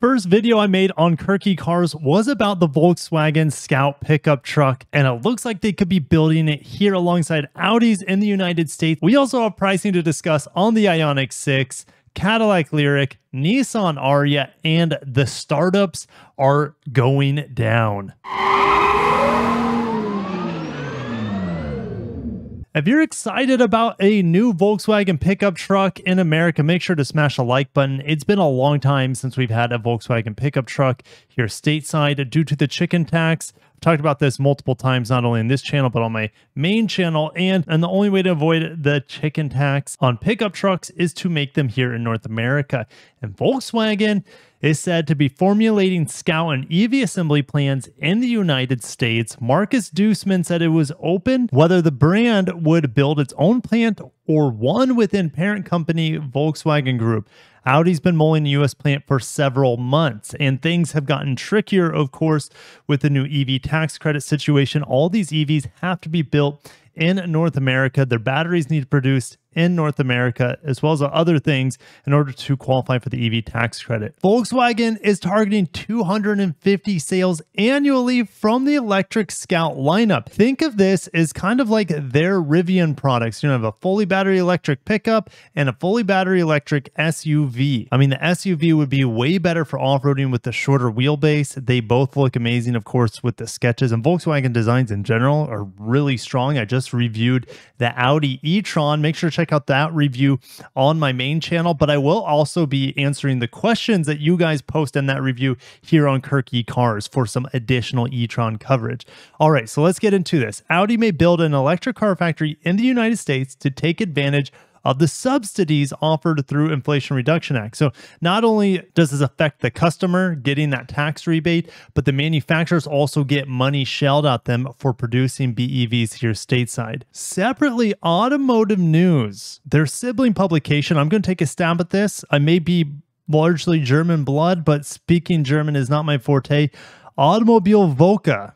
first video I made on Kirky Cars was about the Volkswagen Scout pickup truck, and it looks like they could be building it here alongside Audis in the United States. We also have pricing to discuss on the Ioniq 6, Cadillac Lyriq, Nissan Ariya, and the startups are going down. If you're excited about a new Volkswagen pickup truck in America, make sure to smash the like button. It's been a long time since we've had a Volkswagen pickup truck here stateside due to the chicken tax. I've talked about this multiple times, not only in this channel, but on my main channel. And the only way to avoid the chicken tax on pickup trucks is to make them here in North America. And Volkswagen is said to be formulating Scout and EV assembly plans in the United States. Marcus Duesman said it was open whether the brand would build its own plant or one within parent company Volkswagen Group. Audi's been mulling the US plant for several months, and things have gotten trickier, of course, with the new EV tax credit situation. All these EVs have to be built in North America. Their batteries need produced in North America, as well as other things, in order to qualify for the EV tax credit. Volkswagen is targeting 250 sales annually from the electric Scout lineup. Think of this as kind of like their Rivian products. You have a fully battery electric pickup and a fully battery electric SUV. I mean, the SUV would be way better for off-roading with the shorter wheelbase. They both look amazing, of course, with the sketches, and Volkswagen designs in general are really strong. I just reviewed the Audi e-tron. Make sure to check out that review on my main channel, but I will also be answering the questions that you guys post in that review here on Kirky Cars for some additional e-tron coverage. All right, so let's get into this. Audi may build an electric car factory in the United States to take advantage of the subsidies offered through Inflation Reduction Act. So not only does this affect the customer getting that tax rebate, but the manufacturers also get money shelled at them for producing BEVs here stateside. Separately, Automotive News, their sibling publication, I'm going to take a stab at this. I may be largely German blood, but speaking German is not my forte. Automobile Voca,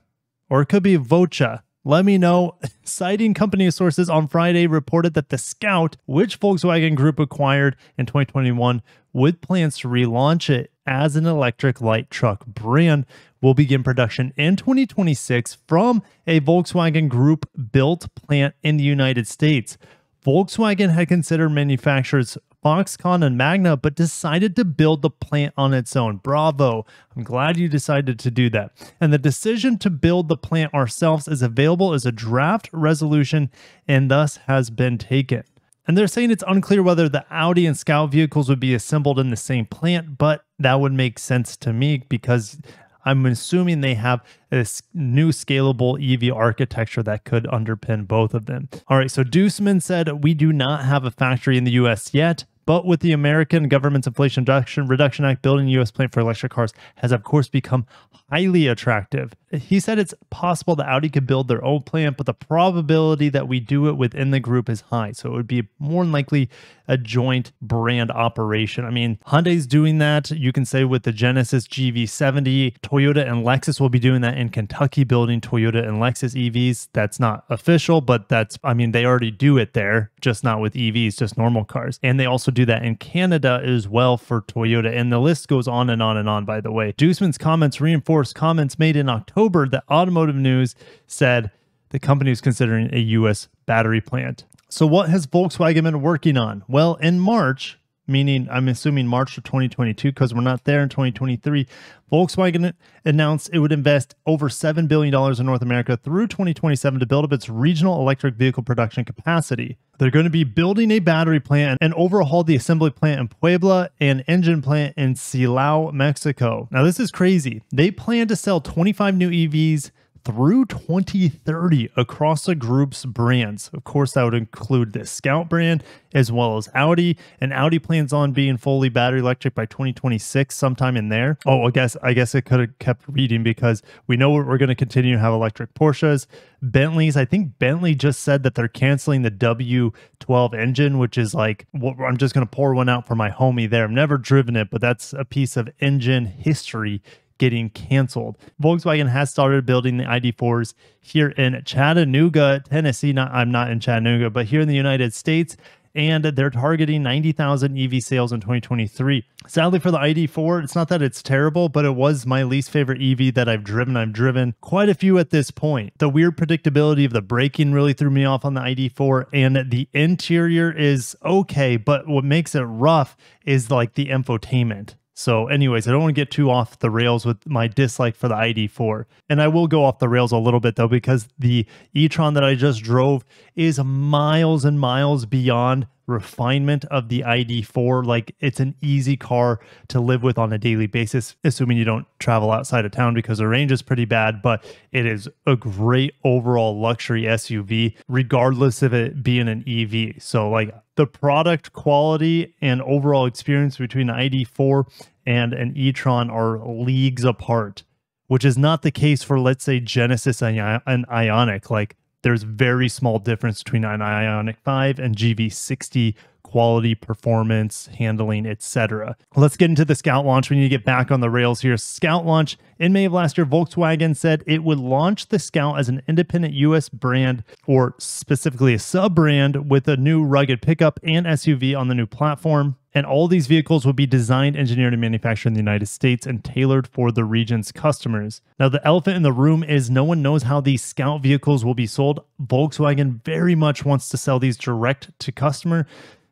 or it could be Vocha. Let me know. Citing company sources on Friday reported that the Scout, which Volkswagen Group acquired in 2021, with plans to relaunch it as an electric light truck brand, will begin production in 2026 from a Volkswagen Group built plant in the United States. Volkswagen had considered manufacturers Foxconn and Magna, but decided to build the plant on its own. Bravo. I'm glad you decided to do that. And the decision to build the plant ourselves is available as a draft resolution and thus has been taken. And they're saying it's unclear whether the Audi and Scout vehicles would be assembled in the same plant, but that would make sense to me because I'm assuming they have this new scalable EV architecture that could underpin both of them. All right, so Duesman said, we do not have a factory in the US yet, but with the American government's Inflation Reduction Act, building a U.S. plant for electric cars has, of course, become highly attractive. He said it's possible that Audi could build their own plant, but the probability that we do it within the group is high. So it would be more than likely a joint brand operation. I mean, Hyundai's doing that. You can say with the Genesis GV70, Toyota and Lexus will be doing that in Kentucky, building Toyota and Lexus EVs. That's not official, but that's, I mean, they already do it there, just not with EVs, just normal cars. And they also do that in Canada as well for Toyota. And the list goes on and on and on, by the way. Duesman's comments reinforce comments made in October that Automotive News said the company is considering a U.S. battery plant. So what has Volkswagen been working on? Well, in March, meaning I'm assuming March of 2022, because we're not there in 2023, Volkswagen announced it would invest over $7 billion in North America through 2027 to build up its regional electric vehicle production capacity. They're going to be building a battery plant and overhaul the assembly plant in Puebla and engine plant in Silao, Mexico. Now, this is crazy. They plan to sell 25 new EVs through 2030 across the group's brands. Of course, that would include the Scout brand as well as Audi, and Audi plans on being fully battery electric by 2026, sometime in there. Oh, I guess it could have kept reading because we know we're going to continue to have electric Porsches, Bentleys. I think Bentley just said that they're canceling the W12 engine, which is like, I'm just going to pour one out for my homie there. I've never driven it, but that's a piece of engine history getting canceled. Volkswagen has started building the ID4s here in Chattanooga, Tennessee. I'm not in Chattanooga, but here in the United States. and they're targeting 90,000 EV sales in 2023. Sadly for the ID4, it's not that it's terrible, but it was my least favorite EV that I've driven. I've driven quite a few at this point. The weird predictability of the braking really threw me off on the ID4, and the interior is okay, but what makes it rough is like the infotainment. So anyways, I don't want to get too off the rails with my dislike for the ID4. And I will go off the rails a little bit though, because the e-tron that I just drove is miles and miles beyond refinement of the ID4. Like, it's an easy car to live with on a daily basis, assuming you don't travel outside of town, because the range is pretty bad, but it is a great overall luxury SUV, regardless of it being an EV. So like, the product quality and overall experience between the ID4 and an e-tron are leagues apart, which is not the case for, let's say, Genesis and Ioniq. Like, there's very small difference between an Ioniq 5 and GV60 quality, performance, handling, etc. Let's get into the Scout launch. We need to get back on the rails here. Scout launch. In May of last year, Volkswagen said it would launch the Scout as an independent US brand, or specifically a sub-brand, with a new rugged pickup and SUV on the new platform. And all these vehicles will be designed, engineered, and manufactured in the United States and tailored for the region's customers. Now, the elephant in the room is no one knows how these Scout vehicles will be sold. Volkswagen very much wants to sell these direct to customer,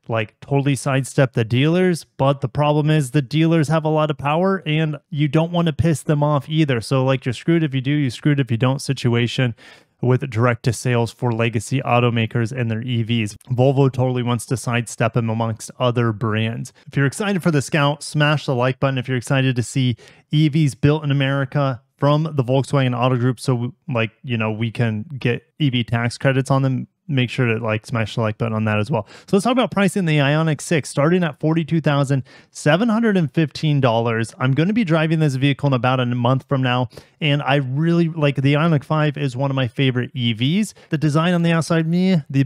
like totally sidestep the dealers. But the problem is the dealers have a lot of power and you don't want to piss them off either. So like, you're screwed if you do, you're screwed if you don't situation with direct to sales for legacy automakers and their EVs. Volvo totally wants to sidestep them amongst other brands. If you're excited for the Scout, smash the like button. If you're excited to see EVs built in America from the Volkswagen Auto Group, so like, you know, we can get EV tax credits on them, make sure to like smash the like button on that as well. So let's talk about pricing the Ioniq 6, starting at $42,715. I'm going to be driving this vehicle in about a month from now, and I really like the Ioniq 5 is one of my favorite EVs. The design on the outside,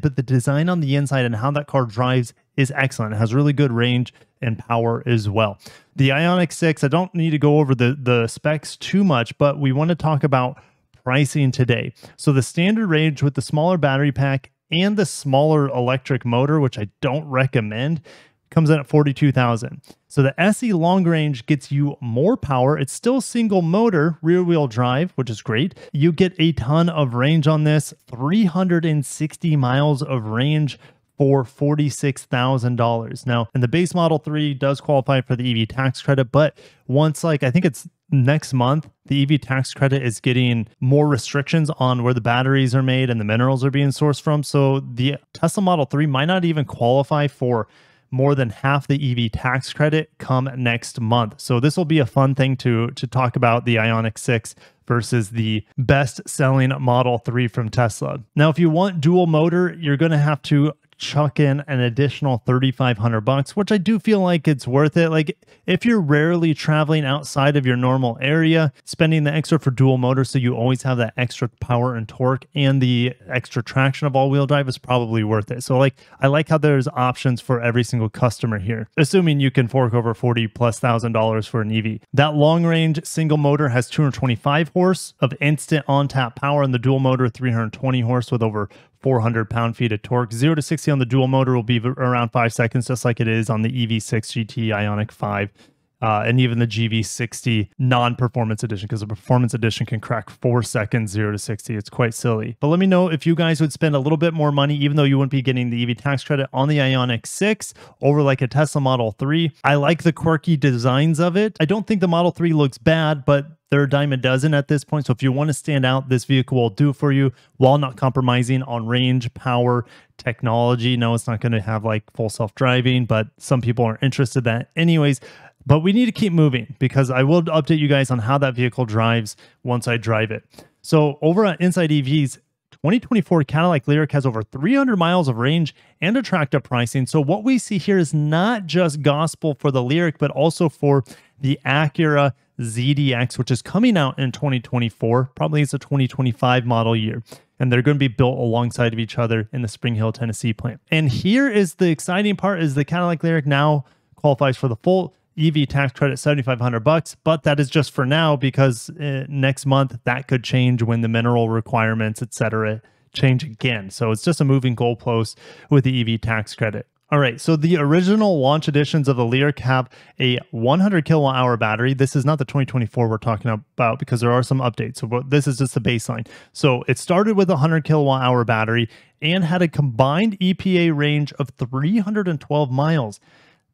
but the design on the inside and how that car drives is excellent. It has really good range and power as well. The Ioniq 6, I don't need to go over the specs too much, but we want to talk about pricing today. So the standard range with the smaller battery pack and the smaller electric motor, which I don't recommend, comes in at $42,000. So the SE long range gets you more power. It's still single motor, rear wheel drive, which is great. You get a ton of range on this, 360 miles of range for $46,000. Now, and the base Model 3 does qualify for the EV tax credit, but once, like, I think it's next month, the EV tax credit is getting more restrictions on where the batteries are made and the minerals are being sourced from. So the Tesla Model 3 might not even qualify for more than half the EV tax credit come next month. So this will be a fun thing to talk about, the Ioniq 6 versus the best-selling Model 3 from Tesla. Now, if you want dual motor, you're going to have to chuck in an additional $3,500, which I do feel like it's worth it. Like, if you're rarely traveling outside of your normal area, spending the extra for dual motor so you always have that extra power and torque and the extra traction of all-wheel drive is probably worth it. So like, I like how there's options for every single customer here, assuming you can fork over $40,000+ for an EV. That long-range single motor has 225 horse of instant on-tap power, and the dual motor 320 horse with over 400 pound-feet of torque. 0 to 60 on the dual motor will be around 5 seconds, just like it is on the EV6 GT Ioniq 5. And even the GV60 non-performance edition, because the performance edition can crack 4 seconds 0 to 60. It's quite silly. But let me know if you guys would spend a little bit more money, even though you wouldn't be getting the EV tax credit, on the Ioniq 6 over like a Tesla Model 3. I like the quirky designs of it. I don't think the Model 3 looks bad, but they're a dime a dozen at this point. So if you want to stand out, this vehicle will do for you while not compromising on range, power, technology. No, it's not going to have like full self-driving, but some people are interested in that anyways. But we need to keep moving, because I will update you guys on how that vehicle drives once I drive it. So over at Inside EVs, 2024 Cadillac Lyriq has over 300 miles of range and attractive pricing. So what we see here is not just gospel for the Lyriq, but also for the Acura ZDX, which is coming out in 2024. Probably it's a 2025 model year. And they're going to be built alongside of each other in the Spring Hill, Tennessee plant. And here is the exciting part, is the Cadillac Lyriq now qualifies for the full EV tax credit, $7,500, but that is just for now, because next month that could change when the mineral requirements, etc., change again. So it's just a moving goalpost with the EV tax credit. All right, so the original launch editions of the Lyriq have a 100 kilowatt hour battery. This is not the 2024 we're talking about because there are some updates. So this is just the baseline. So it started with a 100 kilowatt hour battery and had a combined EPA range of 312 miles.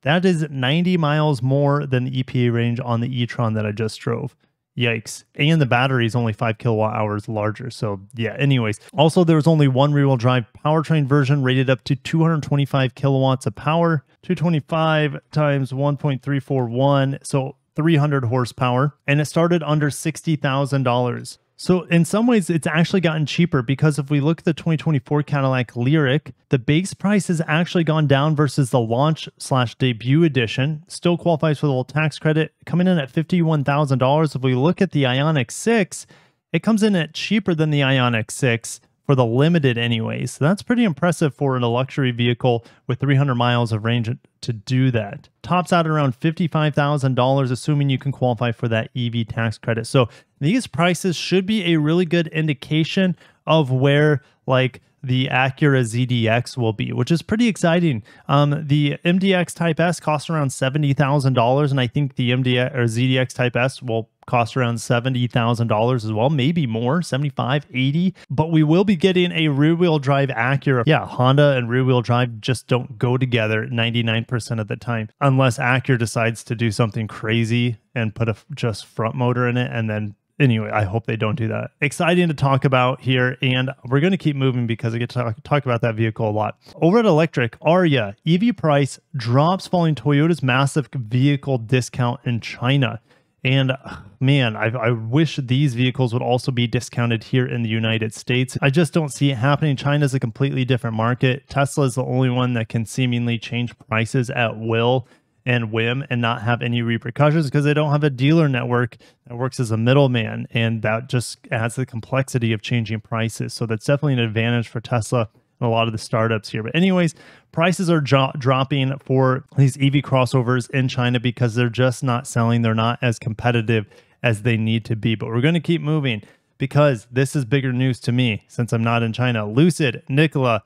That is 90 miles more than the EPA range on the e-tron that I just drove. Yikes. And the battery is only 5 kilowatt hours larger. So yeah, anyways. Also, there was only one rear-wheel drive powertrain version rated up to 225 kilowatts of power. 225 times 1.341, so 300 horsepower. And it started under $60,000. So in some ways, it's actually gotten cheaper because if we look at the 2024 Cadillac Lyriq, the base price has actually gone down versus the launch/debut edition. Still qualifies for the little tax credit, coming in at $51,000. If we look at the Ioniq 6, it comes in at cheaper than the Ioniq 6 for the limited anyways. So that's pretty impressive for a luxury vehicle with 300 miles of range to do that. Tops out at around $55,000, assuming you can qualify for that EV tax credit. So these prices should be a really good indication of where like the Acura ZDX will be, which is pretty exciting. The MDX Type S costs around $70,000, and I think the MDX or ZDX Type S will cost around $70,000 as well, maybe more, 75, 80. But we will be getting a rear-wheel drive Acura. Yeah, Honda and rear-wheel drive just don't go together 99% of the time, unless Acura decides to do something crazy and put a just front motor in it, and then anyway, I hope they don't do that. Exciting to talk about here, and we're going to keep moving because I get to talk about that vehicle a lot. Over at Electric, Ariya, EV price drops following Toyota's massive vehicle discount in China. And man, I wish these vehicles would also be discounted here in the United States. I just don't see it happening. China's a completely different market. Tesla is the only one that can seemingly change prices at will and whim and not have any repercussions because they don't have a dealer network that works as a middleman, and that just adds the complexity of changing prices. So that's definitely an advantage for Tesla and a lot of the startups here. But anyways, prices are dropping for these EV crossovers in China because they're just not selling. They're not as competitive as they need to be. But we're going to keep moving because this is bigger news to me since I'm not in China. Lucid, Nikola,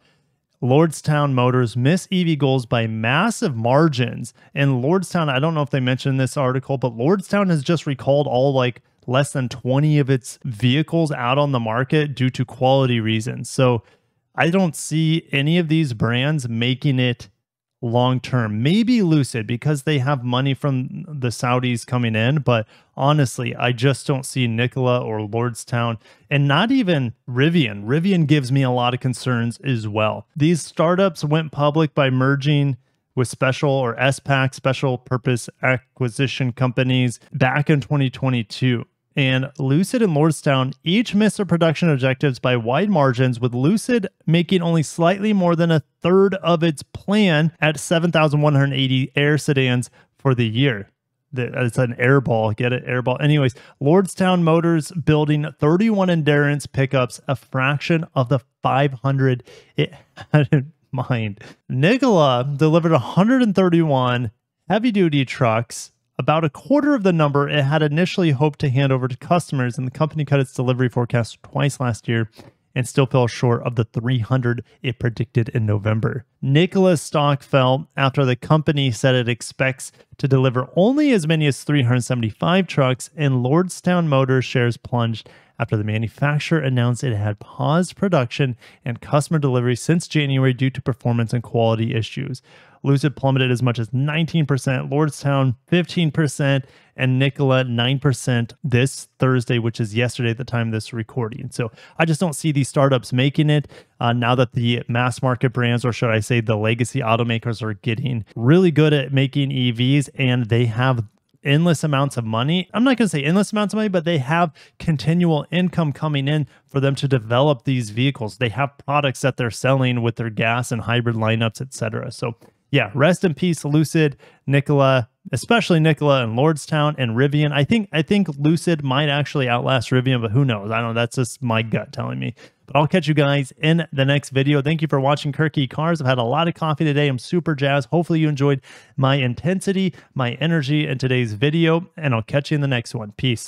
Lordstown Motors miss EV goals by massive margins. And Lordstown, I don't know if they mentioned in this article, but Lordstown has just recalled all like less than 20 of its vehicles out on the market due to quality reasons. So I don't see any of these brands making it long term. Maybe Lucid because they have money from the Saudis coming in, but honestly, I just don't see Nikola or Lordstown, and not even Rivian. Rivian gives me a lot of concerns as well. These startups went public by merging with special or SPAC, special purpose acquisition companies, back in 2022. And Lucid and Lordstown each missed their production objectives by wide margins, with Lucid making only slightly more than a third of its plan at 7,180 Air sedans for the year. It's an airball, get it? Airball. Anyways, Lordstown Motors building 31 Endurance pickups, a fraction of the 500 it had in mind. Nikola delivered 131 heavy-duty trucks, about a quarter of the number it had initially hoped to hand over to customers, and the company cut its delivery forecast twice last year and still fell short of the 300 it predicted in November. Nikola's stock fell after the company said it expects to deliver only as many as 375 trucks, and Lordstown Motors shares plunged after the manufacturer announced it had paused production and customer delivery since January due to performance and quality issues. Lucid plummeted as much as 19%, Lordstown 15%, and Nikola 9% this Thursday, which is yesterday at the time of this recording. So I just don't see these startups making it now that the mass market brands, or should I say the legacy automakers, are getting really good at making EVs, and they have endless amounts of money. I'm not going to say endless amounts of money, but they have continual income coming in for them to develop these vehicles. They have products that they're selling with their gas and hybrid lineups, etc. So yeah, rest in peace, Lucid, Nikola, especially Nikola and Lordstown and Rivian. I think Lucid might actually outlast Rivian, but who knows? I don't know. That's just my gut telling me. But I'll catch you guys in the next video. Thank you for watching Kirky Cars. I've had a lot of coffee today. I'm super jazzed. Hopefully you enjoyed my intensity, my energy in today's video, and I'll catch you in the next one. Peace.